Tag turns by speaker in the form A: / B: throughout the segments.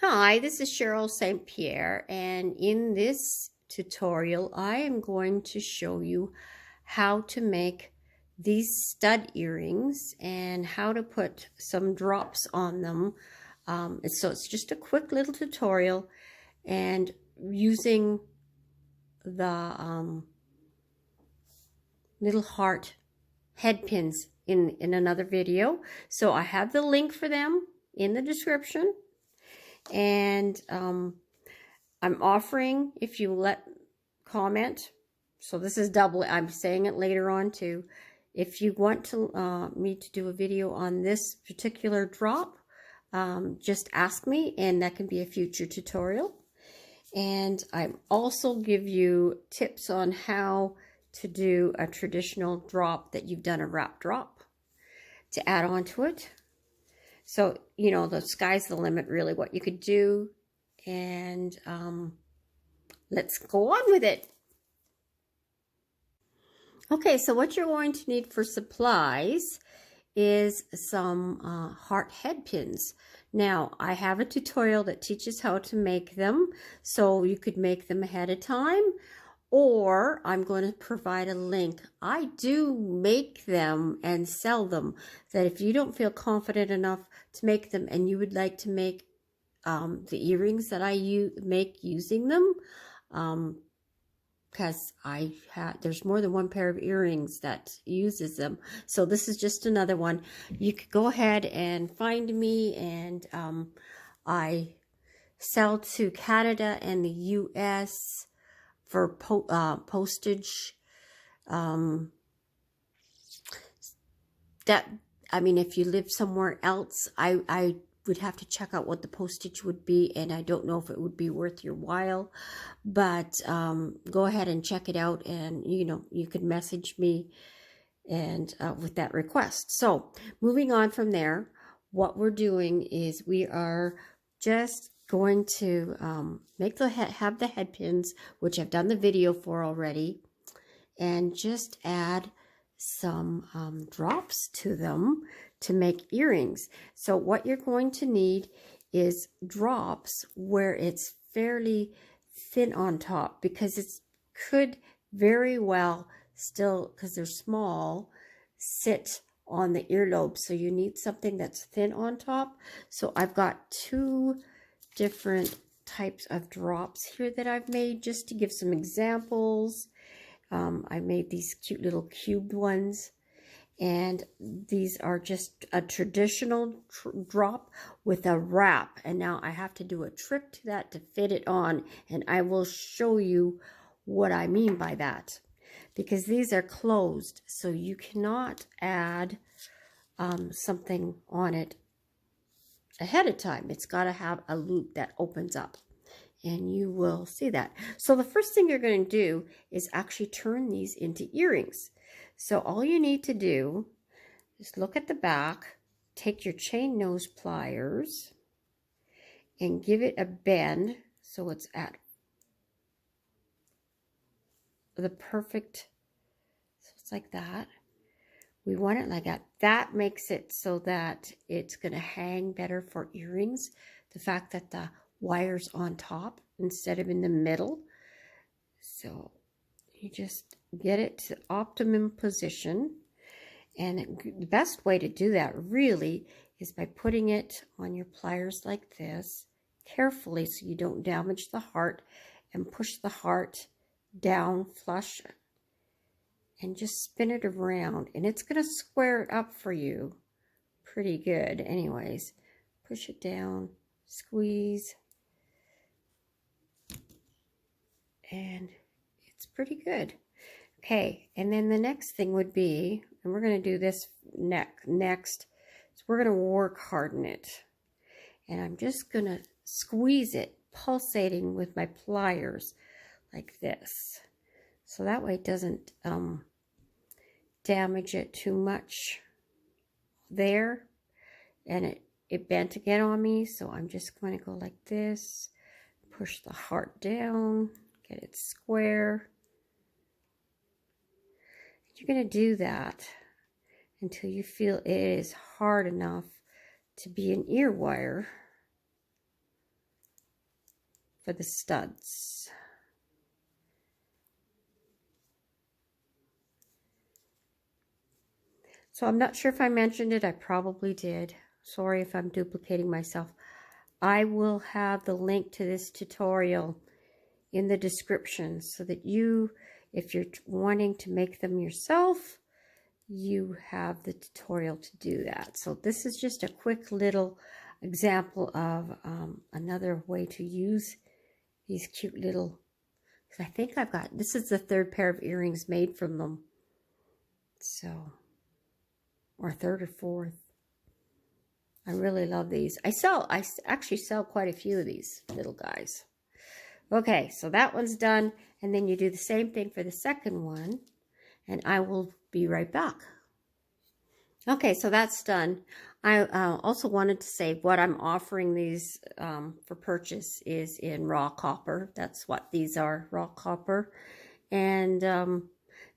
A: Hi, this is Cheryl St.Pierre, and in this tutorial I am going to show you how to make these stud earrings and how to put some drops on them. So it's just a quick little tutorial, and using the little heart head pins in another video. So I have the link for them in the description. And I'm offering, if you comment, so this is double, I'm saying it later on too. If you want to me to do a video on this particular drop, just ask me, and that can be a future tutorial. And I also give you tips on how to do a traditional drop that you've done a wrap drop to add on to it. So, you know, the sky's the limit, really, what you could do. And let's go on with it. Okay, so what you're going to need for supplies is some heart head pins. Now, I have a tutorial that teaches how to make them, so you could make them ahead of time, or I'm going to provide a link. I do make them and sell them, that if you don't feel confident enough to make them and you would like to make the earrings that I make using them, because there's more than one pair of earrings that uses them. So this is just another one. You could go ahead and find me, and I sell to Canada and the US for postage. If you live somewhere else, I would have to check out what the postage would be, and I don't know if it would be worth your while, but go ahead and check it out, and you could message me and with that request. So moving on from there, what we're doing is we are just going to have the head pins, which I've done the video for already, and just add some drops to them to make earrings. So what you're going to need is drops where it's fairly thin on top, because it could very well still, because they're small, sit on the earlobe. So you need something that's thin on top. So I've got two different types of drops here that I've made, just to give some examples. I made these cute little cubed ones, and these are just a traditional drop with a wrap. And now I have to do a trick to that to fit it on, and I will show you what I mean by that, because these are closed, so you cannot add something on it ahead of time. It's got to have a loop that opens up, and you will see that. So the first thing you're going to do is actually turn these into earrings. So all you need to do is look at the back, take your chain nose pliers and give it a bend so it's at the perfect, so it's like that. We want it like that. That makes it so that it's going to hang better for earrings. The fact that the wire's on top instead of in the middle. So you just get it to optimum position. And the best way to do that really is by putting it on your pliers like this, carefully, so you don't damage the heart, and push the heart down flush and just spin it around, and it's going to square it up for you pretty good. Anyways, push it down, squeeze, and it's pretty good. Okay, and then the next thing would be, and we're going to do this next, so we're going to work harden it. And I'm just going to squeeze it, pulsating with my pliers like this. So that way it doesn't damage it too much there. And it bent again on me, so I'm just going to go like this, push the heart down, get it square. You're going to do that until you feel it is hard enough to be an ear wire. for the studs. So I'm not sure if I mentioned it. I probably did. Sorry if I'm duplicating myself. I will have the link to this tutorial in the description so that you, if you're wanting to make them yourself, you have the tutorial to do that. So this is just a quick little example of another way to use these cute little, because I think I've got, this is the third pair of earrings made from them. So, or third or fourth. I really love these. I actually sell quite a few of these little guys. Okay, so that one's done. And then you do the same thing for the second one. And I will be right back. Okay, so that's done. I also wanted to say what I'm offering these for purchase is in raw copper. That's what these are, raw copper. And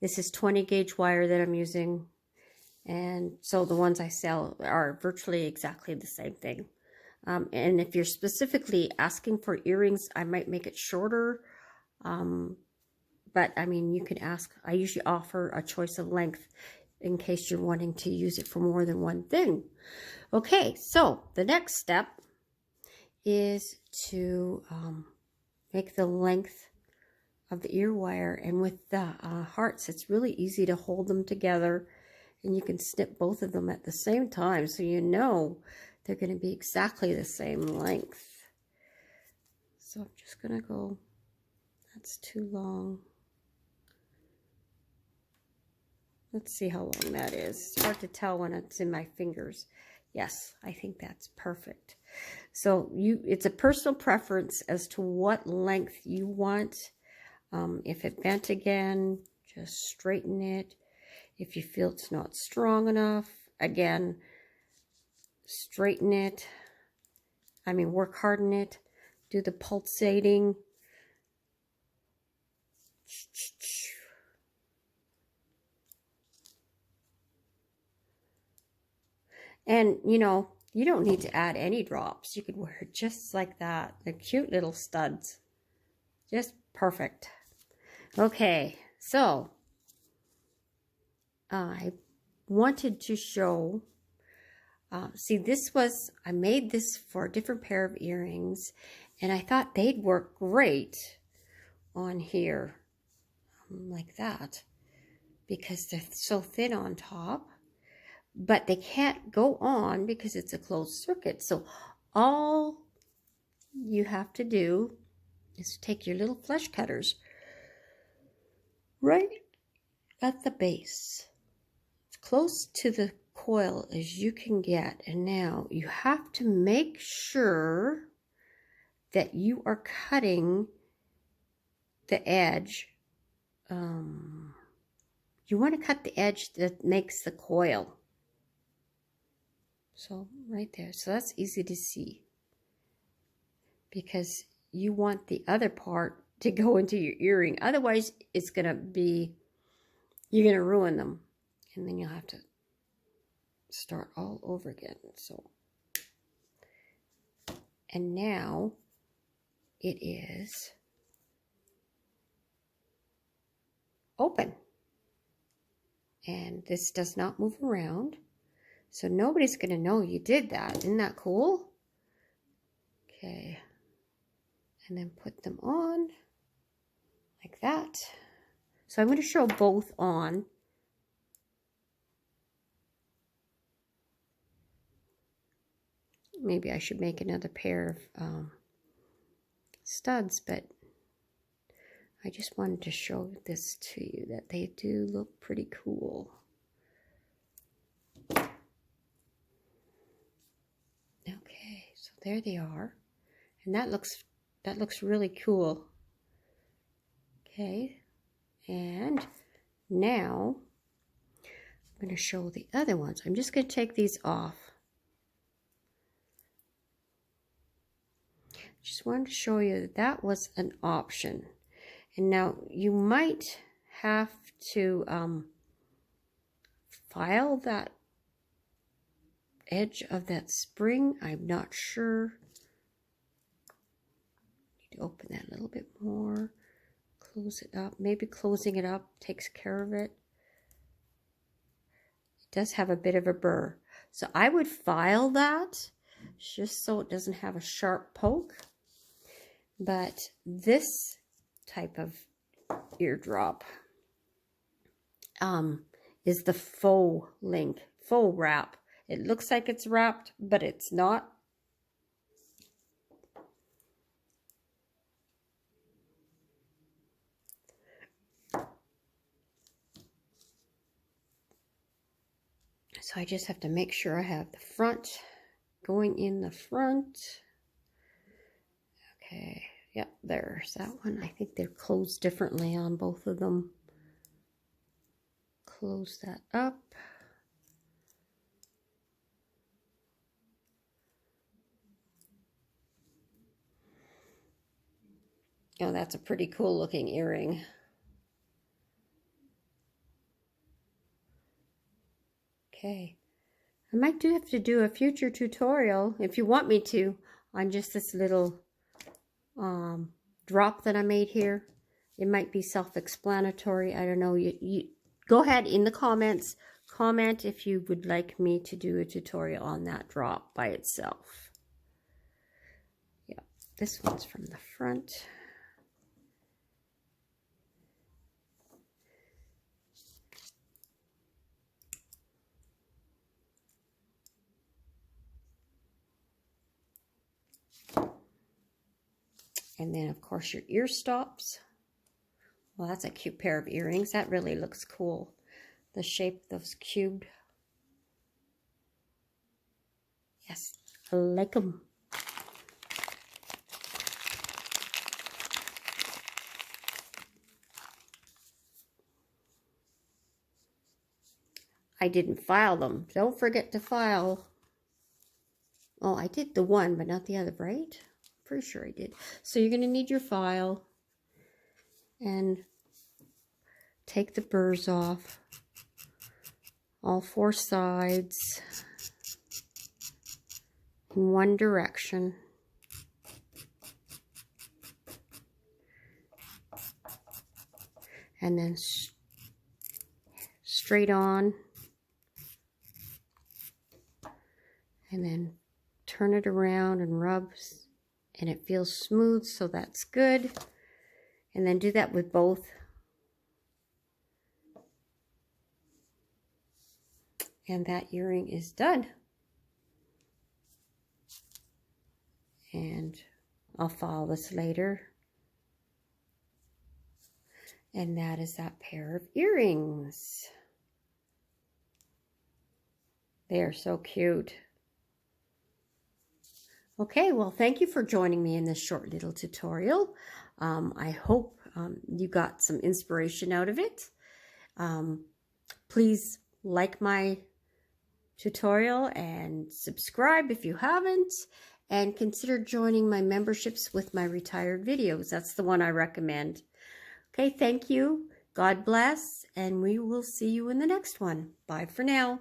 A: this is 20 gauge wire that I'm using. And so the ones I sell are virtually exactly the same thing. And if you're specifically asking for earrings, I might make it shorter. But I mean, you can ask. I usually offer a choice of length in case you're wanting to use it for more than one thing. Okay, so the next step is to make the length of the ear wire. And with the hearts, it's really easy to hold them together. And you can snip both of them at the same time, so you know they're going to be exactly the same length. So I'm just going to go, that's too long. Let's see how long that is. It's hard to tell when it's in my fingers. Yes, I think that's perfect. So it's a personal preference as to what length you want. If it bent again, just straighten it. If you feel it's not strong enough, again, straighten it. I mean, work hard on it. Do the pulsating. And, you know, you don't need to add any drops. You could wear it just like that. They're cute little studs. Just perfect. Okay, so I wanted to show, see, I made this for a different pair of earrings, and I thought they'd work great on here, like that, because they're so thin on top, but they can't go on because it's a closed circuit. So all you have to do is take your little flesh cutters right at the base, close to the coil as you can get. And now you have to make sure that you are cutting the edge. You want to cut the edge that makes the coil. So right there. So that's easy to see, because you want the other part to go into your earring. Otherwise, it's going to be, you're going to ruin them. And then you'll have to start all over again. So, and now it is open. And this does not move around. So nobody's going to know you did that. Isn't that cool? Okay. And then put them on like that. So I'm going to show both on. Maybe I should make another pair of studs, but I just wanted to show this to you, that they do look pretty cool. Okay, so there they are. And that looks really cool. Okay, and now I'm going to show the other ones. I'm just going to take these off. Just wanted to show you that that was an option. And now you might have to file that edge of that spring. I'm not sure. to open that a little bit more. Close it up. Maybe closing it up takes care of it. It does have a bit of a burr. So I would file that just so it doesn't have a sharp poke. But this type of eardrop is the faux link, faux wrap. It looks like it's wrapped, but it's not. So I just have to make sure I have the front going in the front. Okay, yep, there's that one. I think they're closed differently on both of them. Close that up. Oh, that's a pretty cool looking earring. Okay, I might have to do a future tutorial, if you want me to, on just this little drop that I made here. It might be self-explanatory. I don't know. You go ahead in the comments, comment if you would like me to do a tutorial on that drop by itself. Yeah, this one's from the front. And then, of course, your ear stops. Well, that's a cute pair of earrings. That really looks cool. The shape, those cubed. Yes, I like them. I didn't file them. Don't forget to file. Oh, I did the one, but not the other, right? Pretty sure I did. So you're going to need your file and take the burrs off, all four sides in one direction. And then straight on, and then turn it around and rub. And it feels smooth, so that's good. And then do that with both. And that earring is done. And I'll file this later. And that is that pair of earrings. They are so cute. Okay, well, thank you for joining me in this short little tutorial. I hope you got some inspiration out of it. Please like my tutorial and subscribe if you haven't. And consider joining my memberships with my retired videos. That's the one I recommend. Okay, thank you. God bless. And we will see you in the next one. Bye for now.